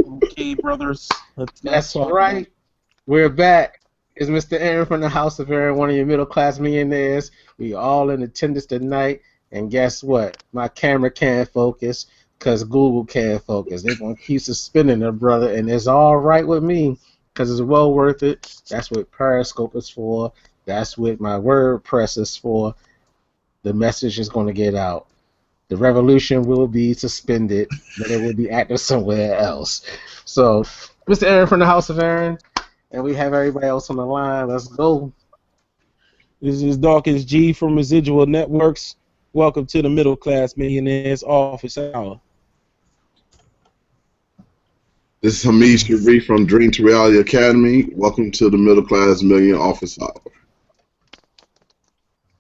Okay, brothers. That's right. We're back. It's Mr. Aaron from the House of Aaron, one of your middle-class millionaires. We all in attendance tonight. And guess what? My camera can't focus because Google can't focus. They're going to keep suspending their brother, and it's all right with me because it's well worth it. That's what Periscope is for. That's what my WordPress is for. The message is going to get out. The revolution will be suspended, but it will be active somewhere else. So, Mr. Aaron from the House of Aaron, and we have everybody else on the line. Let's go. This is Darkest G from Residual Networks. Welcome to the Middle Class Millionaires Office Hour. This is Hamid Sharif from Dream to Reality Academy. Welcome to the Middle Class Million Office Hour.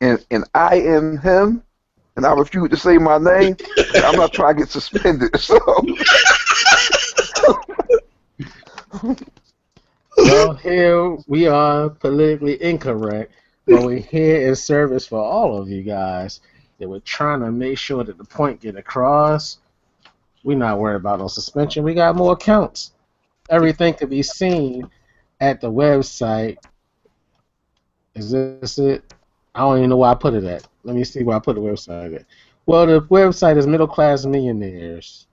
And I am him, and I refuse to say my name. I'm not trying to get suspended. So. Well, here we are, politically incorrect, but we're here in service for all of you guys. That we're trying to make sure that the point get across. We're not worried about no suspension. We got more accounts. Everything can be seen at the website. Is this it? I don't even know where I put it at. Let me see where I put the website at. Well, the website is Middle Class Millionaires.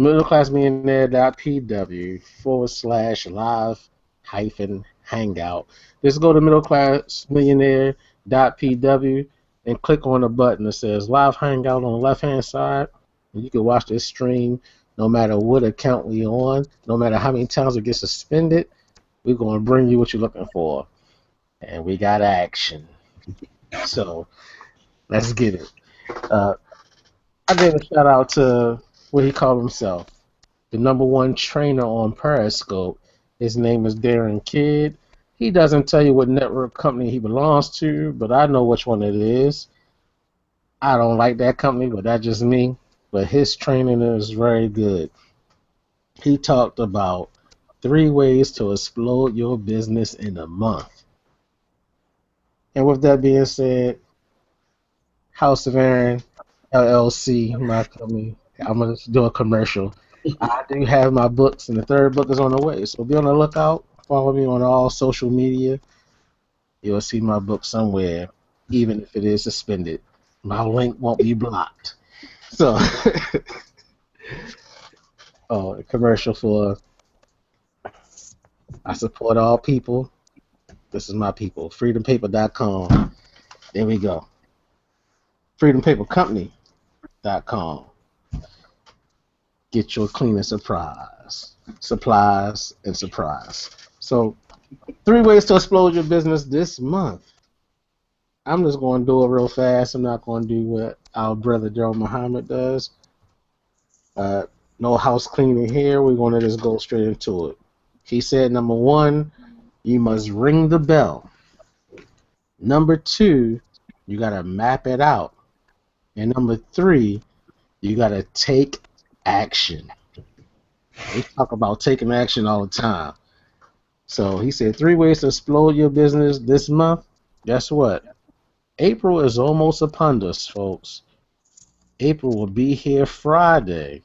middleclassmillionaire.pw/live-hangout. Just go to middleclassmillionaire.pw and click on the button that says Live Hangout on the left-hand side. And you can watch this stream no matter what account we're on, no matter how many times we get suspended. We're going to bring you what you're looking for. And we got action. So, let's get it. I gave a shout out to what he called himself, the #1 trainer on Periscope. His name is Darrin Kidd. He doesn't tell you what network company he belongs to, but I know which one it is. I don't like that company, but that's just me. But his training is very good. He talked about 3 ways to explode your business in a month. And with that being said, House of Aaron, LLC, my company, I'm going to do a commercial. I do have my books, and the 3rd book is on the way. So be on the lookout. Follow me on all social media. You'll see my book somewhere, even if it is suspended. My link won't be blocked. So, a commercial for I support all people. This is my people. FreedomPaper.com. There we go. FreedomPaperCompany.com. Get your cleaning supplies and surprise. So, 3 ways to explode your business this month. I'm just going to do it real fast. I'm not going to do what our brother Joe Muhammad does. No house cleaning here. We're going to just go straight into it. He said, #1, you must ring the bell. #2, you got to map it out. And #3, you got to take action. We talk about taking action all the time. So he said 3 ways to explode your business this month. Guess what? April is almost upon us, folks. April will be here Friday.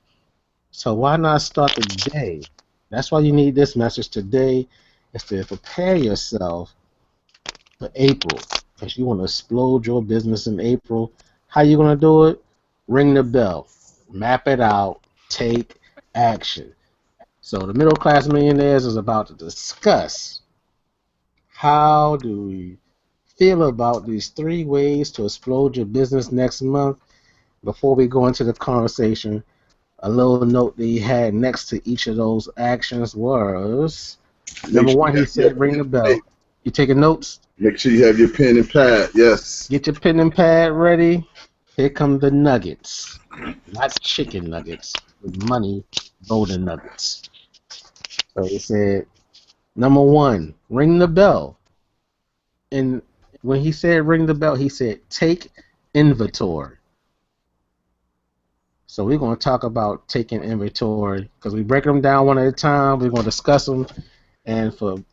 So why not start today? That's why you need this message today, is to prepare yourself for April, because you want to explode your business in April. How you going to do it? Ring the bell. Map it out. Take action. So the Middle Class Millionaires is about to discuss how do we feel about these 3 ways to explode your business next month. Before we go into the conversation, a little note that he had next to each of those actions was, #1, he said ring the bell. You taking notes? Make sure you have your pen and pad, yes. Get your pen and pad ready. Here come the nuggets. Not chicken nuggets, but money golden nuggets. So he said, #1, ring the bell. And when he said ring the bell, he said take inventory. So we're going to talk about taking inventory because we break them down one at a time. We're going to discuss them. And for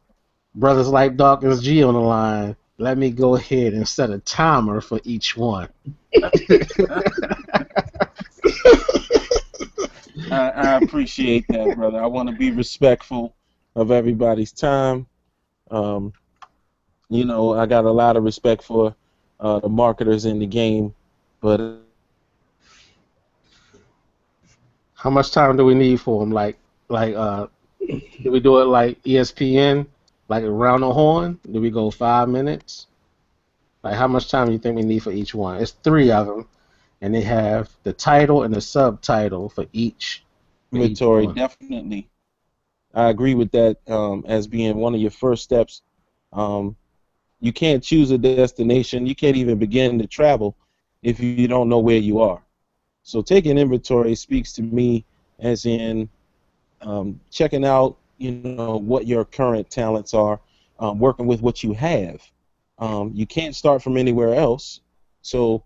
brothers like Darkest G on the line, let me go ahead and set a timer for each one. I appreciate that, brother. I want to be respectful of everybody's time. Um, I got a lot of respect for the marketers in the game, but How much time do we need for them? Do we do it like ESPN, like around the horn? Do we go 5 minutes? Like, how much time do you think we need for each one? It's three of them, and they have the title and the subtitle for each inventory, one. definitely. I agree with that as being one of your first steps. You can't choose a destination. You can't even begin to travel if you don't know where you are. So taking inventory speaks to me as in checking out, what your current talents are, working with what you have. You can't start from anywhere else. So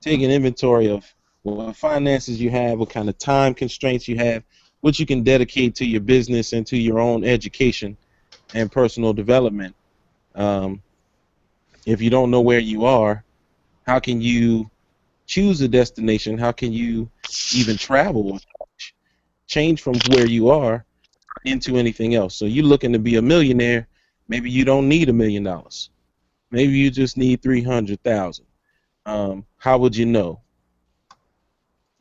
taking inventory of what finances you have, what kind of time constraints you have, what you can dedicate to your business and to your own education and personal development. Um, if you don't know where you are, how can you choose a destination? How can you even travel or change from where you are into anything else? So you're looking to be a millionaire. Maybe you don't need $1 million. Maybe you just need 300,000. How would you know?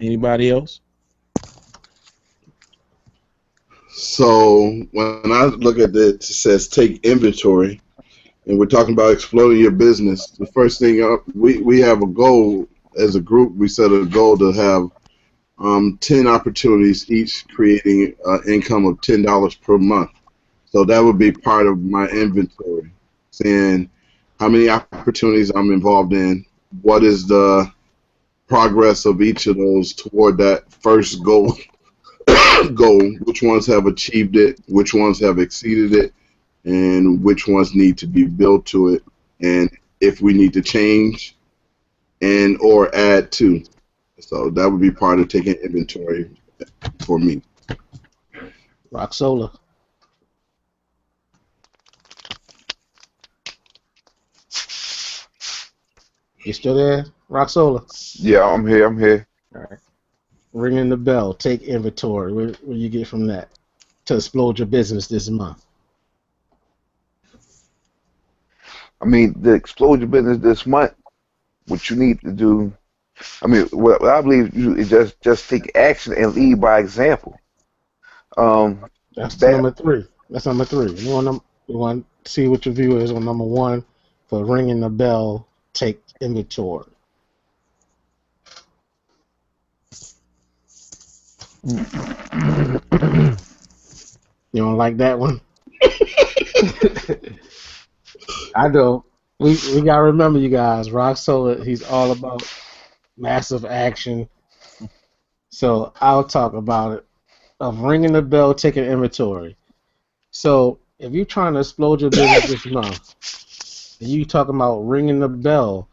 Anybody else? So when I look at it, it says take inventory, and we're talking about exploding your business. The first thing we have a goal as a group. We set a goal to have 10 opportunities, each creating an income of $10 per month. So that would be part of my inventory, saying how many opportunities I'm involved in, what is the progress of each of those toward that first goal, which ones have achieved it, which ones have exceeded it, and which ones need to be built to it, and if we need to change and or add to. So that would be part of taking inventory for me. Rock Solar. You still there? Rock Solar. Yeah, I'm here. I'm here. All right. Ringing the bell. Take inventory. What you get from that to explode your business this month? I mean, the explosion business this month. What you need to do. I mean, what I believe you is just take action and lead by example. Um, That's that number three. That's number three. You want to see what your view is on number one for ringing the bell. Take inventory. You don't like that one? I do. We gotta remember, you guys. Rock Solar, he's all about massive action. So I'll talk about it. Of ringing the bell, taking inventory. So if you're trying to explode your business this month, and you talking about ringing the bell,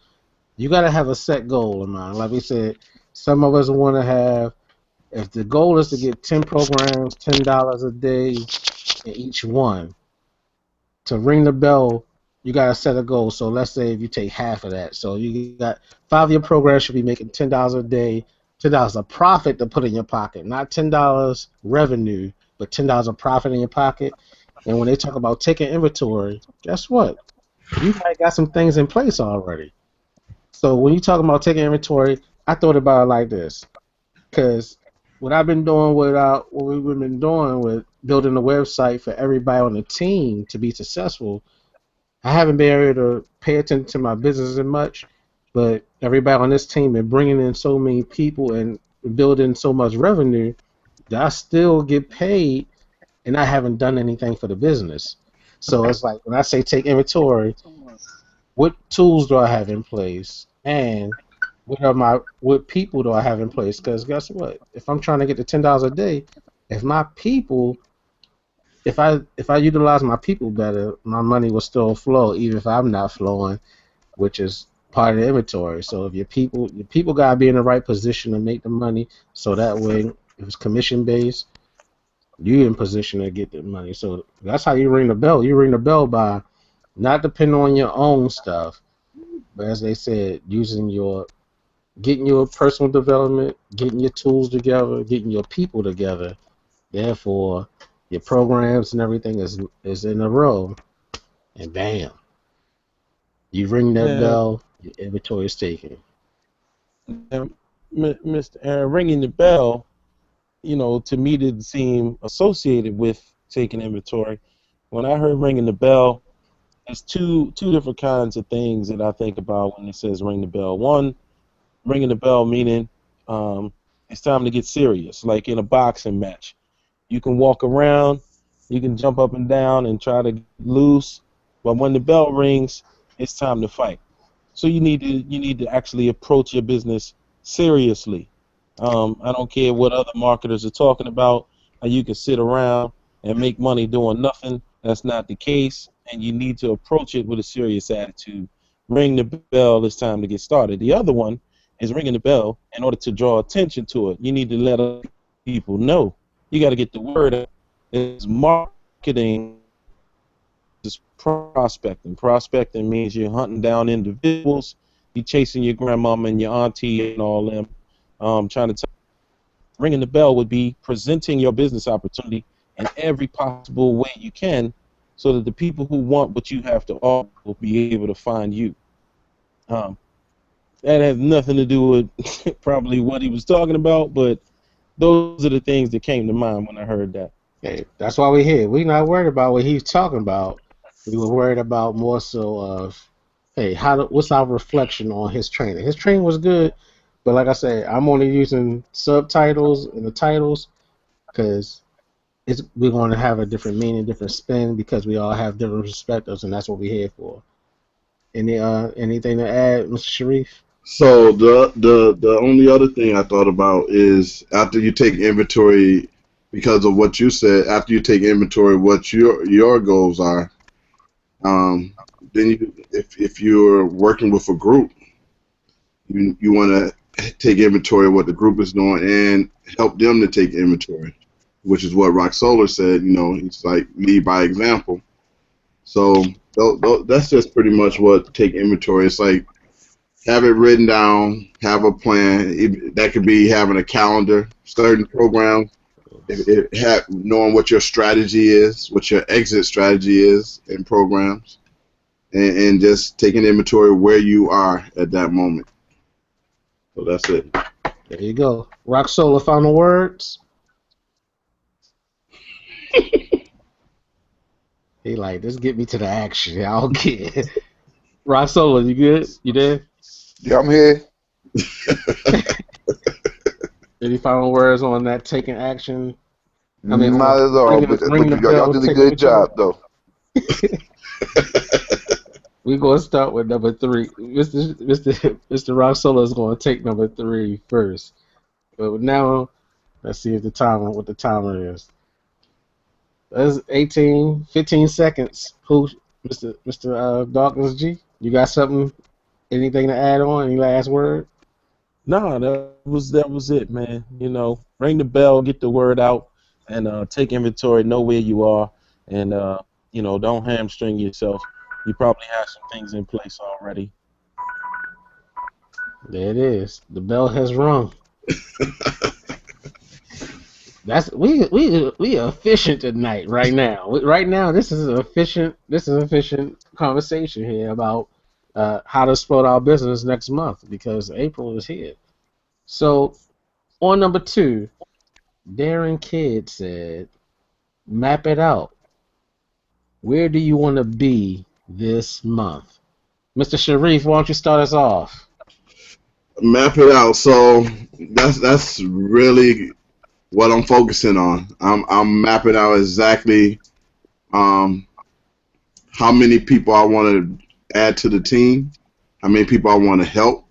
you gotta have a set goal in mind. Like we said, some of us want to have. If the goal is to get 10 programs, $10 a day in each one, to ring the bell, you got to set a goal. So let's say if you take half of that. So you got 5-year programs should be making $10 a day, $10 a profit to put in your pocket, not $10 revenue, but $10 a profit in your pocket. And when they talk about taking inventory, guess what? You might got some things in place already. So when you talk about taking inventory, I thought about it like this. Because what I've been doing what we've been doing with building a website for everybody on the team to be successful, I haven't been able to pay attention to my business as much, but everybody on this team been bringing in so many people and building so much revenue that I still get paid and I haven't done anything for the business. So it's like when I say take inventory, what tools do I have in place and what people do I have in place? Because guess what? If I'm trying to get to $10 a day, if my people if I utilize my people better, my money will still flow, even if I'm not flowing, which is part of the inventory. So if your people gotta be in the right position to make the money, so that way, if it's commission based, you in position to get the money. So that's how you ring the bell. You ring the bell by not depending on your own stuff, but as they said, using your getting your personal development, getting your tools together, getting your people together. Therefore, your programs and everything is in a row, and bam, you ring that Now, bell, your inventory is taken. now, Mr. Aaron, ringing the bell, to me didn't seem associated with taking inventory. When I heard ringing the bell, there's two different kinds of things that I think about when it says ring the bell. One, ringing the bell meaning um, it's time to get serious, like in a boxing match. You can walk around, you can jump up and down and try to get loose, but when the bell rings, it's time to fight. So you need to actually approach your business seriously. I don't care what other marketers are talking about. How you can sit around and make money doing nothing. That's not the case, and you need to approach it with a serious attitude. Ring the bell. It's time to get started. The other one is ringing the bell in order to draw attention to it. You need to let other people know. You got to get the word out. It's marketing is prospecting. Prospecting means you're hunting down individuals. You're chasing your grandmama and your auntie and all them. Trying to ringing the bell would be presenting your business opportunity in every possible way you can, so that the people who want what you have to offer will be able to find you. Um, that has nothing to do with probably what he was talking about, but those are the things that came to mind when I heard that. Hey, that's why we're here. We're not worried about what he's talking about. We were worried about more so of, hey, what's our reflection on his training? His training was good, but like I said, I'm only using subtitles and the titles because we're going to have a different meaning, different spin because we all have different perspectives, and that's what we're here for. Anything to add, Mr. Sharif? So the only other thing I thought about is after you take inventory, because of what you said, after you take inventory, what your goals are. Um, then if you're working with a group, you want to take inventory of what the group is doing and help them to take inventory, which is what Rock Solar said. It's like lead by example. So that's just pretty much what take inventory. It's like have it written down, have a plan. That could be having a calendar, certain programs, knowing what your strategy is, what your exit strategy is in programs, and just taking inventory where you are at that moment. So that's it. There you go. Rock Solar, final words? He like, just get me to the action. I don't care. Rock Solar, you good? You there? Yeah, I'm here. Any final words on that taking action? I mean, Not at all, but ring the y'all bell, did a take good inventory. job, though. We're going to start with number 3. Mr. Rock Solar is going to take number 3 first. But now, let's see what the timer is. That's 15 seconds. Mr. Dawkins G, you got something, anything to add on? Any last word? No, that was it, man. Ring the bell, get the word out, and take inventory, know where you are, and don't hamstring yourself. You probably have some things in place already. There it is. The bell has rung. We are efficient tonight. Right now, this is an efficient conversation here about how to explode our business next month because April is here. So on number 2, Darrin Kidd said, "Map it out. Where do you want to be this month?" Mr. Sharif, why don't you start us off? Map it out. So that's really what I'm focusing on. I'm mapping out exactly um, how many people I want to add to the team, how many people I want to help,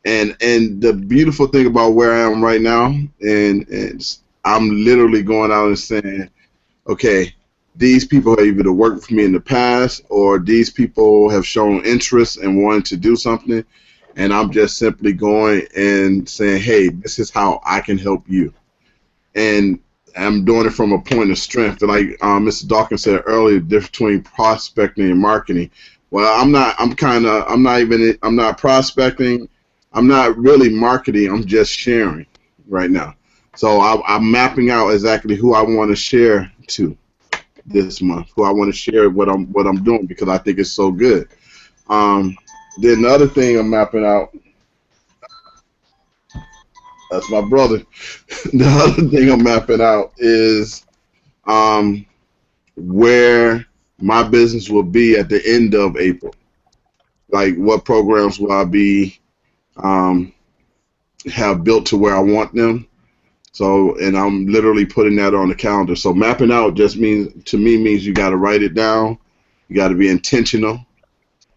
and the beautiful thing about where I am right now, and I'm literally going out and saying, okay, these people have either worked for me in the past, or these people have shown interest and wanting to do something, and I'm just simply going and saying, hey, this is how I can help you. And I'm doing it from a point of strength. Like Mr. Dawkins said earlier, the difference between prospecting and marketing. Well, I'm not prospecting. I'm not really marketing. I'm just sharing right now. So I'm mapping out exactly who I want to share to this month. Who I want to share what I'm doing because I think it's so good. Um, then the other thing I'm mapping out. That's my brother. The other thing I'm mapping out is um, where my business will be at the end of April. Like what programs will I be um, have built to where I want them. So, and I'm literally putting that on the calendar. So mapping out just means you got to write it down. You got to be intentional.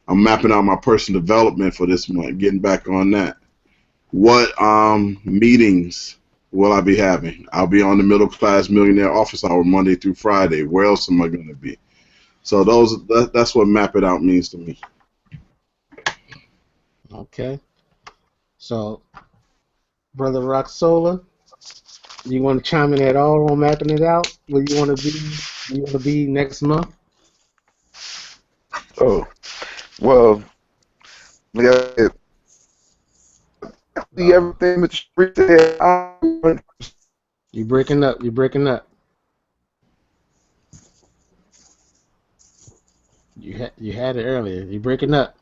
I'm mapping out my personal development for this month, getting back on that. What meetings will I be having? I'll be on the Middle Class Millionaire Office Hour Monday through Friday. Where else am I going to be? So that's what map it out means to me. Okay. So, Brother Roxola, you want to chime in at all on mapping it out? Where you want to be? You want to be next month? Oh, well, yeah, see Uh, everything Mr. Street said. you breaking up. You breaking up. You had it earlier. You breaking up.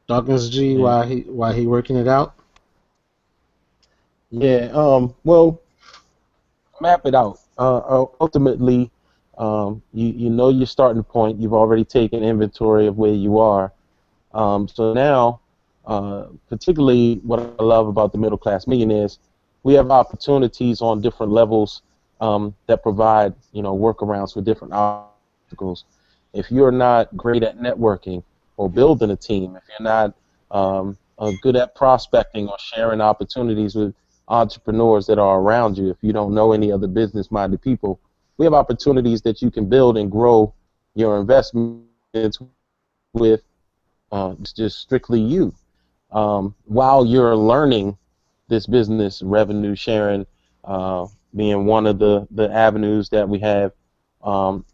Dawkins G, Yeah. why he working it out? Yeah. Well, map it out. Ultimately, you know your starting point. You've already taken inventory of where you are. So now, particularly what I love about the middle class millionaires, we have opportunities on different levels that provide workarounds for different obstacles. If you're not great at networking or building a team, if you're not good at prospecting or sharing opportunities with entrepreneurs that are around you, if you don't know any other business-minded people, we have opportunities that you can build and grow your investments with just strictly you while you're learning this business revenue sharing being one of the avenues that we have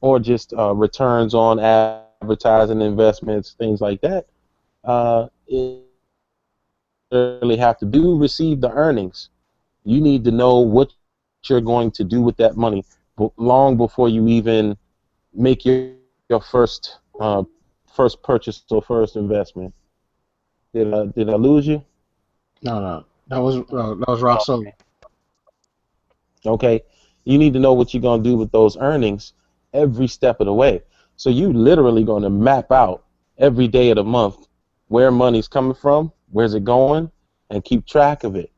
or just returns on advertising investments, things like that. It really have to do receive the earnings. You need to know what you're going to do with that money long before you even make your first purchase or first investment. Did I lose you? No, no. That was Roxola. Okay, you need to know what you're going to do with those earnings every step of the way. So you literally going to map out every day of the month where money's coming from, where's it going, and keep track of it.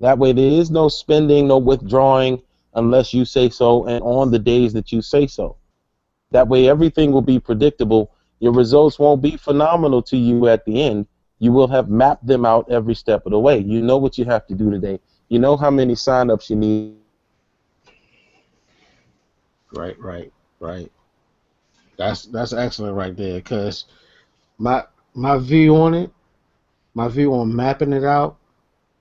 That way there is no spending, no withdrawing unless you say so and on the days that you say so. That way everything will be predictable. Your results won't be phenomenal to you at the end. You will have mapped them out every step of the way. You know what you have to do today. You know how many signups you need. Right, right, right. That's excellent right there. Cause my my view on it, my view on mapping it out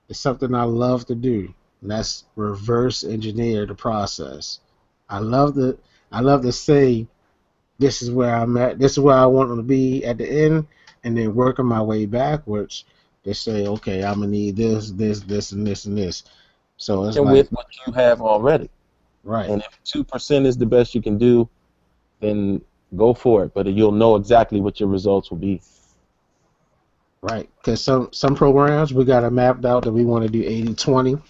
is something I love to do. And that's reverse engineer the process. I love to I love to say this is where I'm at, this is where I want to be at the end, and then working my way backwards to say, okay, I'm gonna need this, and this, and this. So it's like, With what you have already. right, And if 2% is the best you can do, then go for it. But you'll know exactly what your results will be. right. Because some programs we got it mapped out that we want to do 80/20.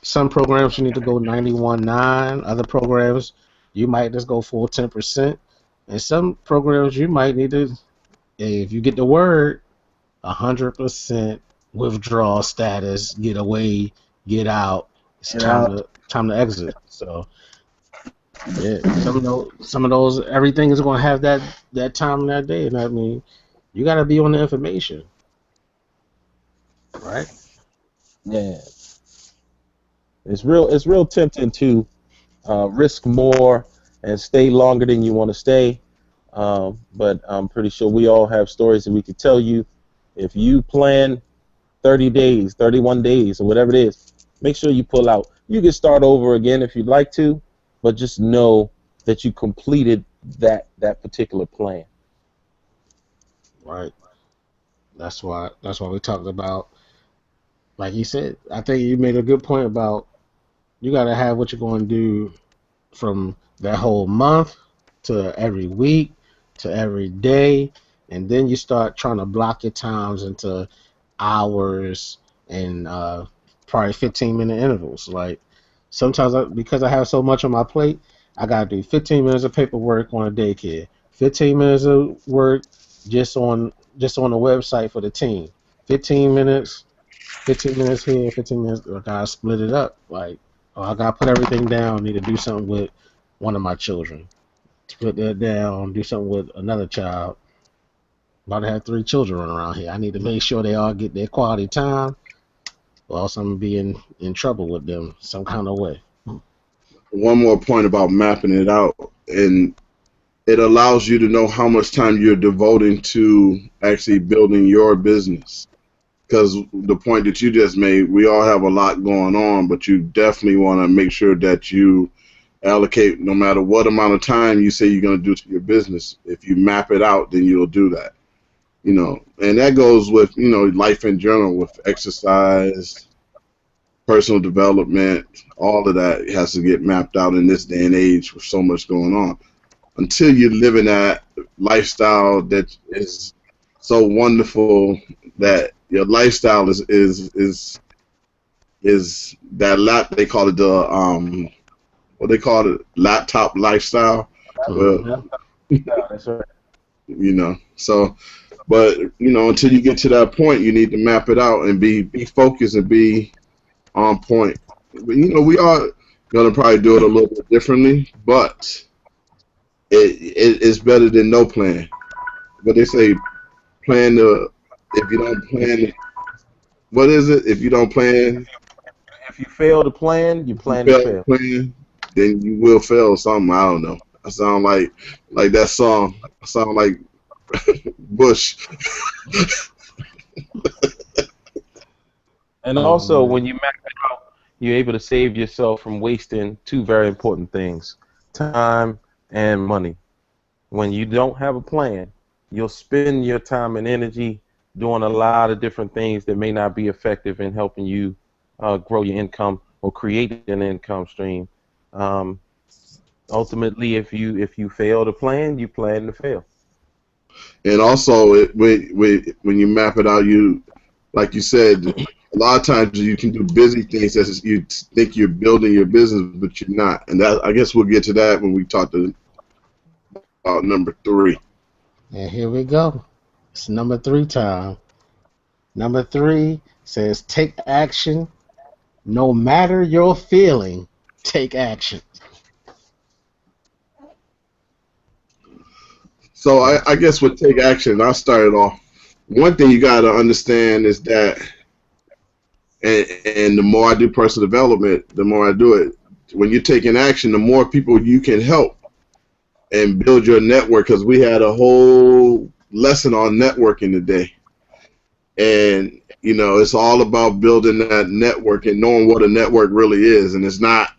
Some programs you need to go 91/9. Other programs you might just go full 10%. And some programs you might need to, hey, if you get the word, 100% withdrawal status, get away, get out. It's And time to exit. So yeah, some of those everything is gonna have that time that day, and I mean, you gotta be on the information, right? yeah, it's real tempting to risk more and stay longer than you want to stay. But I'm pretty sure we all have stories that we could tell you. If you plan 30 days, 31 days, or whatever it is, make sure you pull out. You can start over again if you'd like to, but just know that you completed that particular plan. right? That's why we talked about, like you said. I think you made a good point about you got to have what you're going to do from that whole month to every week to every day, and then you start trying to block your times into hours and probably 15-minute intervals. Like sometimes because I have so much on my plate, I gotta do 15 minutes of paperwork on a daycare, 15 minutes of work just on the website for the team, 15 minutes, 15 minutes here, 15 minutes. I gotta split it up. Like, oh, I gotta put everything down. Need to do something with one of my children. Put that down. Do something with another child. About to have 3 children running around here. I need to make sure they all get their quality time, or else I'm gonna be in trouble with them some kind of way. One more point about mapping it out, and it allows you to know how much time you're devoting to actually building your business. Because the point that you just made, we all have a lot going on, but you definitely want to make sure that you allocate, no matter what amount of time you say you're going to do to your business. If you map it out, then you'll do that. And that goes with, life in general, with exercise, personal development, all of that has to get mapped out in this day and age with so much going on. Until you live in that lifestyle that is so wonderful, that your lifestyle is that they call it the what they call it, laptop lifestyle. Well, Mm-hmm. That's right. So, but until you get to that point, you need to map it out and be focused and be on point. But we are gonna probably do it a little bit differently, but it's better than no plan. But they say if you don't plan, what is it? If you don't plan, If you fail to plan, you if you plan to fail to fail. plan, then you will fail something. I don't know. I sound like that song. I sound like Bush. And Oh also, man. when you map it out, you're able to save yourself from wasting two very important things: time and money. When you don't have a plan, you'll spend your time and energy doing a lot of different things that may not be effective in helping you grow your income or create an income stream. Um, Ultimately, if you fail to plan, you plan to fail. And also, when you map it out, like you said, a lot of times you can do busy things that you think you're building your business, but you're not. And that, I guess we'll get to that when we talk about number 3. And here we go. It's number 3 time. Number 3 says take action no matter your feeling. Take action. So I guess with take action, I'll start it off. One thing you got to understand is that, and the more I do personal development, the more I do it. When you're taking action, the more people you can help and build your network. Because we had a whole lesson on networking today, and it's all about building that network and knowing what a network really is. And it's not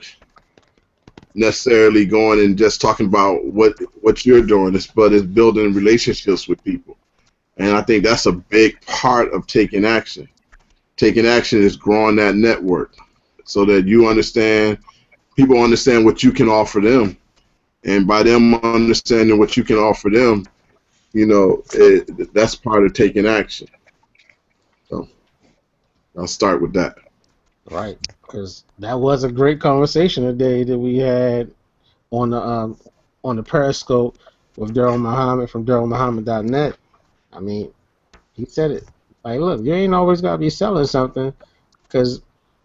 necessarily going and just talking about what you're doing, but it's building relationships with people. And I think that's a big part of taking action. Taking action is growing that network so that people understand what you can offer them. And by them understanding what you can offer them, that's part of taking action. So I'll start with that. Right. Because that was a great conversation today that we had on the Periscope with Daryl Muhammad from DarylMuhammad.net. I mean, he said it. Like, look, you ain't always got to be selling something because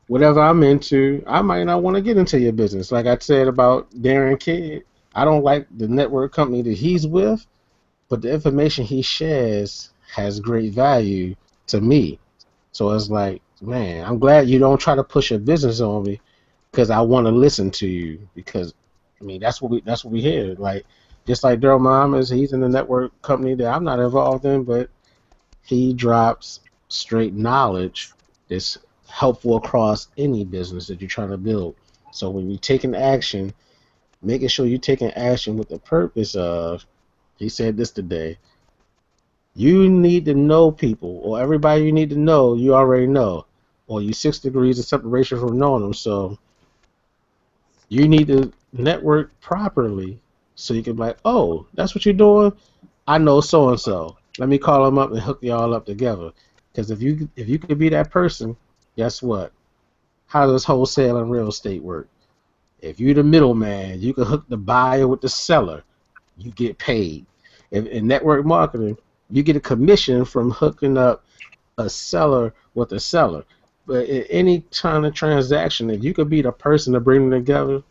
whatever I'm into, I might not want to get into your business. Like I said about Darrin Kidd, I don't like the network company that he's with, but the information he shares has great value to me. So it's like, man, I'm glad you don't try to push your business on me because I want to listen to you because I mean that's what we hear. Like just like Daryl Muhammad, he's in the network company that I'm not involved in, but he drops straight knowledge that's helpful across any business that you're trying to build. So when you're taking action, making sure you're taking action with the purpose of, he said this today, You need to know people, or everybody you need to know, you already know, or you 6 degrees of separation from knowing them. So you need to network properly so you can be like, oh, that's what you're doing. I know so and so. Let me call them up and hook y'all up together. Because if you could be that person, guess what? How does wholesale and real estate work? If you're the middleman, you can hook the buyer with the seller. You get paid. In network marketing, you get a commission from hooking up a seller with a seller. But in any kind of transaction, if you could be the person to bring them together,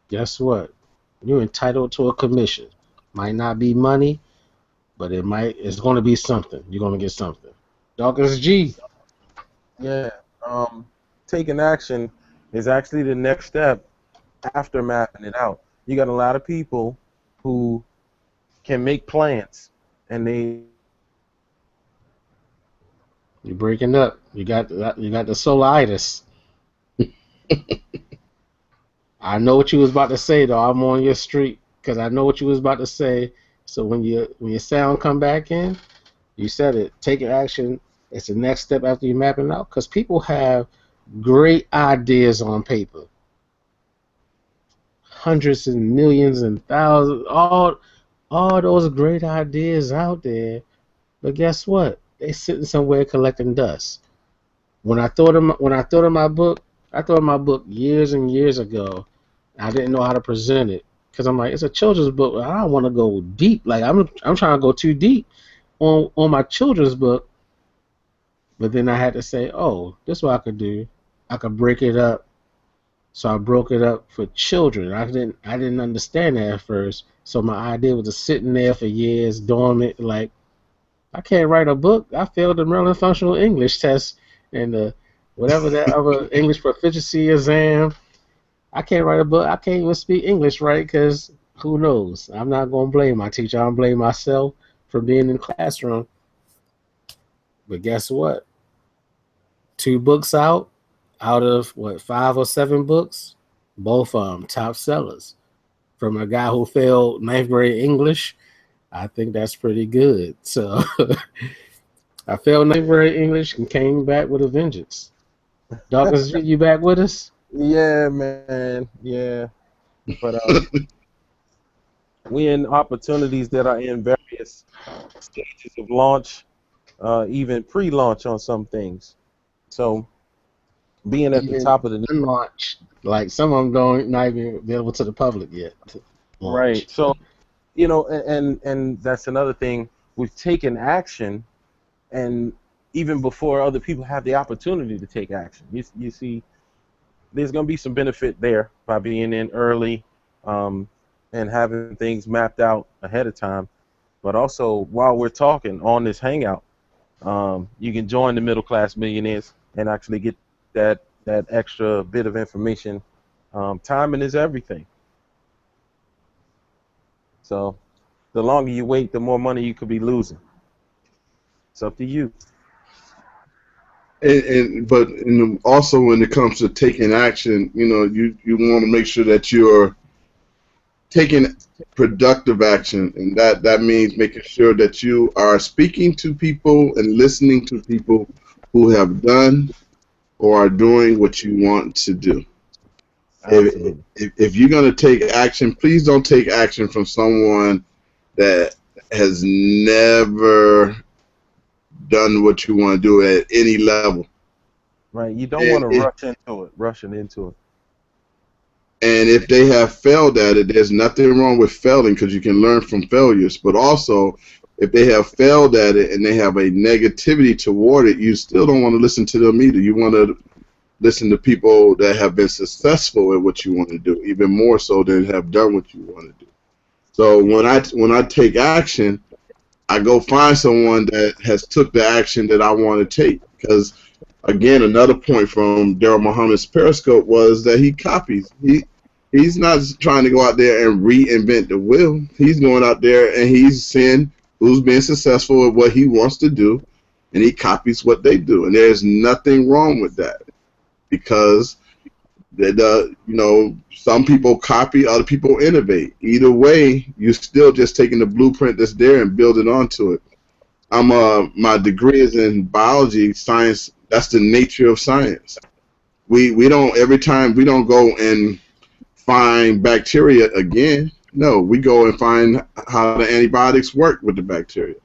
guess what? You're entitled to a commission. Might not be money, but it's going to be something. You're going to get something. Dawkins G. Yeah. Taking action is actually the next step after mapping it out. You got a lot of people who can make plans, and they You're breaking up. You got the solitis. I know what you was about to say though. I'm on your street because I know what you was about to say. So when your sound come back in, you said it. Taking action. It's the next step after you mapping out because people have great ideas on paper, hundreds and millions and thousands, all those great ideas out there. But guess what? They sitting somewhere collecting dust. When I thought of my book years and years ago. I didn't know how to present it because I'm like, it's a children's book. I don't want to go deep. Like I'm trying to go too deep on my children's book. But then I had to say, oh, this is what I could do. I could break it up. So I broke it up for children. I didn't understand that at first. So my idea was just sitting there for years, dormant. Like I can't write a book. I failed the Maryland Functional English test and whatever that other English proficiency exam. I can't write a book. I can't even speak English right because who knows? I'm not going to blame my teacher. I'm going to blame myself for being in the classroom. But guess what? 2 books out of what, 5 or 7 books, both top sellers. From a guy who failed 9th grade English, I think that's pretty good. So I failed 9th grade English and came back with a vengeance. Dawkins, you back with us? yeah, man, yeah. But we in opportunities that are in various stages of launch, even pre-launch on some things. So being at the Even top of the unlaunched. Like some of them don't not even available to the public yet. To launch. right. So and that's another thing. We've taken action, and even before other people have the opportunity to take action, you see, there's going to be some benefit there by being in early, and having things mapped out ahead of time. But also, while we're talking on this hangout, you can join the middle class millionaires and actually get that extra bit of information. Timing is everything. So the longer you wait, the more money you could be losing. It's up to you. But also when it comes to taking action, you want to make sure that you're taking productive action, and that means making sure that you are speaking to people and listening to people who have done or are doing what you want to do. Absolutely. If you're going to take action, please don't take action from someone that has never done what you want to do at any level. Right. You don't want to rushing into it. And if they have failed at it, there's nothing wrong with failing because you can learn from failures. But also, if they have failed at it and they have a negativity toward it, you still don't want to listen to them either. You want to listen to people that have been successful at what you want to do, even more so than have done what you want to do. So when I take action, I go find someone that has took the action that I want to take. Because again, another point from Daryl Muhammad's Periscope was that he copies. He's not trying to go out there and reinvent the wheel. He's going out there and he's seeing who's been successful at what he wants to do, and he copies what they do. And there's nothing wrong with that because some people copy, other people innovate. Either way, you're still just taking the blueprint that's there and building onto it. My degree is in biology science. That's the nature of science. We don't every time we don't go and find bacteria again. No, we go and find how the antibiotics work with the bacteria.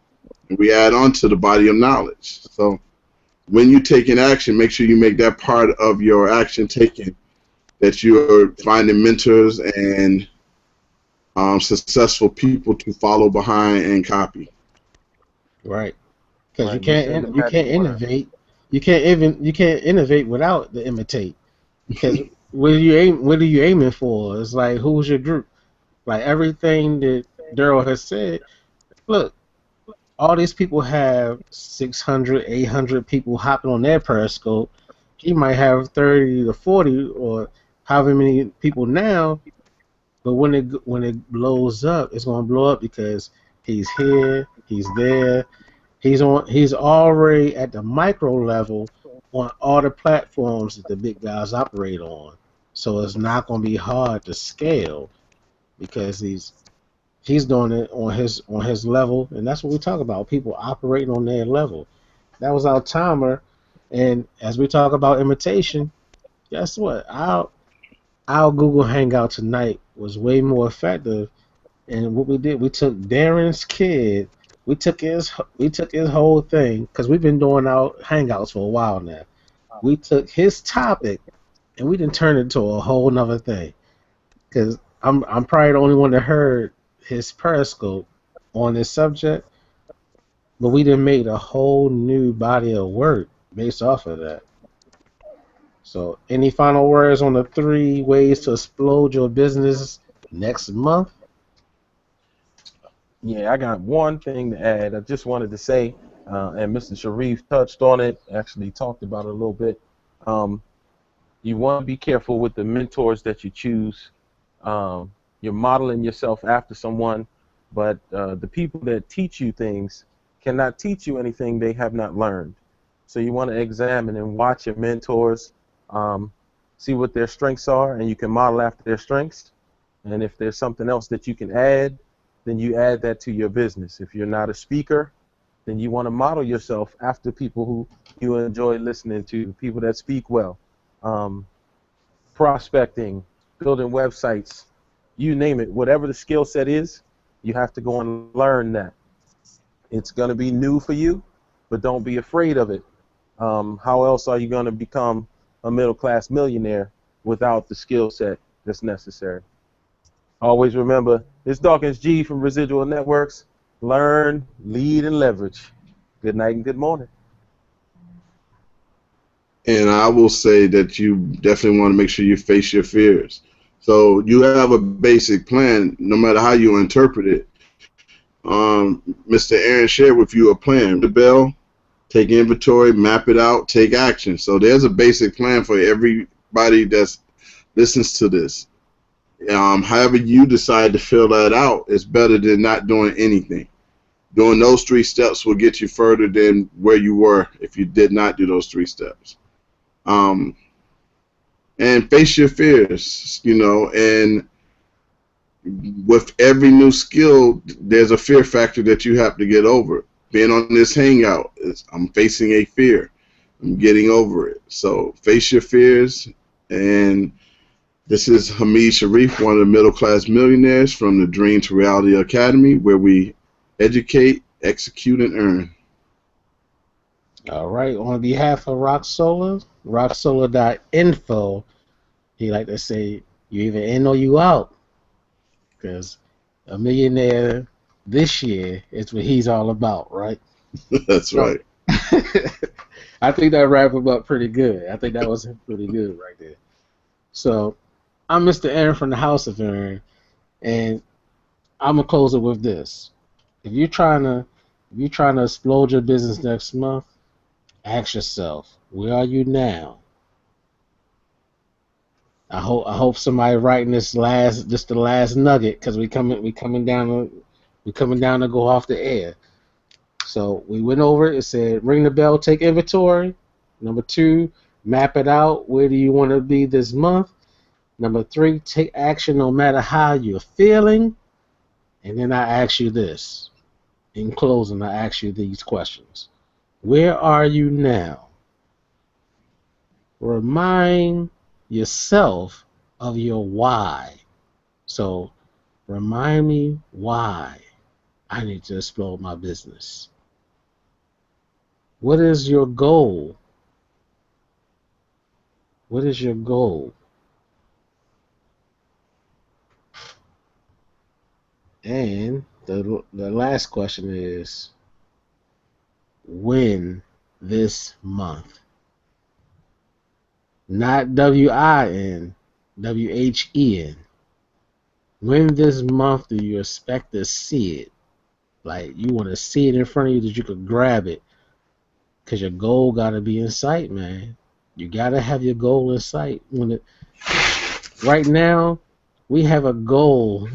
And we add on to the body of knowledge. So when you take an action, make sure you make that part of your action taken, that you're finding mentors and successful people to follow behind and copy. Right. Because Right. You said the you magic can't word. innovate. You can't innovate without the imitate. Because what are you aiming for? It's like, who's your group? Like everything that Daryl has said. Look, all these people have 600, 800 people hopping on their Periscope. He might have 30 to 40 or however many people now. But when it blows up, it's gonna blow up because he's here, he's there, he's already at the micro level on all the platforms that the big guys operate on. So it's not gonna be hard to scale because he's doing it on his level, and that's what we talk about. People operating on their level. That was our timer, and as we talk about imitation, guess what? Our Google Hangout tonight was way more effective. And what we did, we took Darren's kid, we took his whole thing because we've been doing our Hangouts for a while now. We took his topic and we didn't turn it into a whole nother thing. Because I'm probably the only one that heard his Periscope on this subject, but we done made a whole new body of work based off of that. So, any final words on the 3 ways to explode your business next month? Yeah, I got one thing to add. I just wanted to say, and Mr. Sharif touched on it, actually talked about it a little bit. Um, you want to be careful with the mentors that you choose. You're modeling yourself after someone, but the people that teach you things cannot teach you anything they have not learned. So you want to examine and watch your mentors, um, see what their strengths are, and you can model after their strengths. And if there's something else that you can add, then you add that to your business. If you're not a speaker, then you want to model yourself after people who you enjoy listening to, people that speak well. Um, Prospecting, building websites, you name it. Whatever the skill set is, you have to go and learn that. It's going to be new for you, but don't be afraid of it. How else are you going to become a middle-class millionaire without the skill set that's necessary? Always remember, it's Dawkins G from Residual Networks. Learn, lead, and leverage. Good night and good morning. And I will say that you definitely want to make sure you face your fears. So you have a basic plan, no matter how you interpret it. Mr. Aaron shared with you a plan. The bell, take inventory, map it out, take action. So there's a basic plan for everybody that listens to this. However you decide to fill that out is better than not doing anything. Doing those 3 steps will get you further than where you were if you did not do those 3 steps. And face your fears, and with every new skill, there's a fear factor that you have to get over. Being on this hangout, I'm facing a fear. I'm getting over it. So face your fears. And this is Hamid Sharif, one of the middle class millionaires from the Dream to Reality Academy, where we educate, execute, and earn. All right. On behalf of Rock Solar, rocksolar.info, he like to say, you either in or you out. Because a millionaire this year is what he's all about, right? That's So, right. I think that wrapped him up pretty good. I think that was pretty good right there. So, I'm Mr. Aaron from the House of Aaron, and I'm gonna close it with this. If you're trying to explode your business next month, ask yourself, where are you now? I hope somebody writing this the last nugget because we coming down to go off the air. So we went over it. It said ring the bell, take inventory. Number 2, map it out. Where do you want to be this month? Number 3, take action no matter how you're feeling. And then I ask you this: In closing, I ask you these questions. Where are you now? Remind yourself of your why. So, remind me why I need to explode my business. What is your goal? What is your goal? And the last question is, when this month? Not WIN, WHEN. When this month do you expect to see it? Like, you want to see it in front of you that you could grab it. Because your goal got to be in sight, man. You got to have your goal in sight. Right now, we have a goal.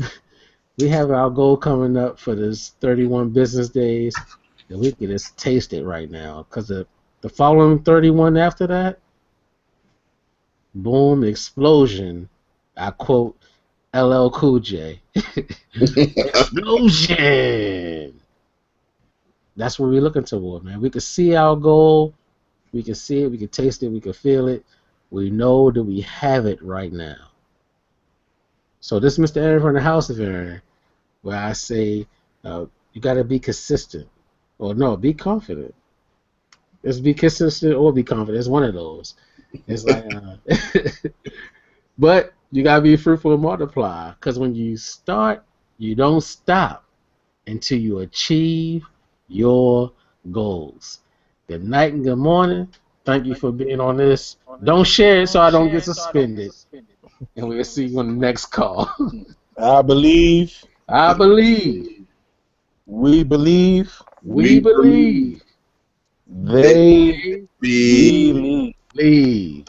We have our goal coming up for this 31 business days, and we can just taste it right now. Because the following 31 after that, boom, explosion. I quote LL Cool J. Explosion! That's what we're looking toward, man. We can see our goal. We can see it. We can taste it. We can feel it. We know that we have it right now. So this is Mr. Aaron from the House of Aaron, where I say you got to be consistent. Or no, be confident. It's be consistent or be confident. It's one of those. It's like, but you got to be fruitful and multiply. Because when you start, you don't stop until you achieve your goals. Good night and good morning. Thank you for being on this. Don't share it so I don't get suspended. And we'll see you on the next call. I believe. I believe. We believe. We believe. They Be believe. Believe.